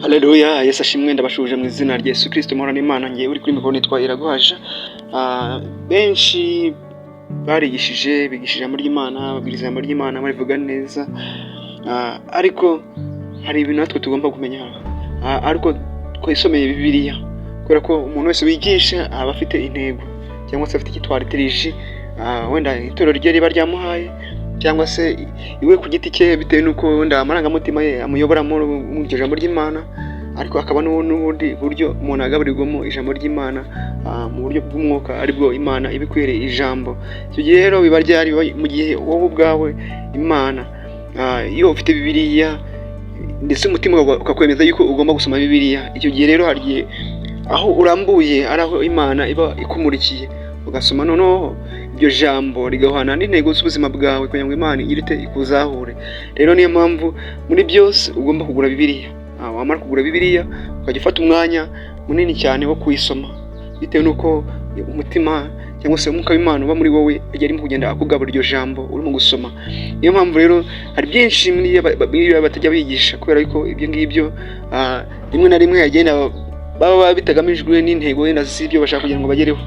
Haleluya, Yesu ashimwe. Ndabashuje mu izina rya Yesu Kristo, muhorane Imana. Ngiye uri kuri mikoro nitwa Iraguhaja. Benshi barigishije, bigishije ijambo ry'Imana, babwiriza ijambo ry'Imana barivuga neza, ariko hari ibintu natwe tugomba kumenya, ariko twisomeye Bibiliya, kubera ko umuntu wese wigisha aba afite intego cyangwa se afite ikitwaritirije, wenda itorero rye riba ryamuhaye cyangwa se iwe ku giti cye, bitewe n'uko wenda amarangamutima ye amuyobora mu iryo jambo ry'Imana, ariko hakaba n'ubundi buryo umuntu agaburirwamo ijambo ry'Imana mu buryo bw'umwuka, aribwo Imana ibikwiriye ijambo. Icyo gihe rero biba ryari mu gihe wowe ubwawe Imana, iyo ufite Bibiliya ndetse umutima ukakwemeza yuko ugomba gusoma Bibiliya, icyo gihe rero hari igihe aho urambuye ari aho Imana iba ikumurikiye, ugasoma noneho iryo jambo rigahana n'intego z'ubuzima bwawe kugira ngo Imana irite ikuzahure. Rero niyo mpamvu muri byose ugomba kugura Bibiliya. Wamara kugura Bibiliya ukajya ufata umwanya munini cyane wo kuyisoma, bitewe n'uko umutima cyangwa se umwuka w'Imana uba muri wowe igihe arimo kugenda akugabura iryo jambo urimo gusoma. Niyo mpamvu rero hari byinshi muri batajya bigisha, kubera yuko ibyo ngibyo rimwe na rimwe yagenda baba bitagamijwe n'intego wenda z'ibyo bashaka kugira ngo bagereho.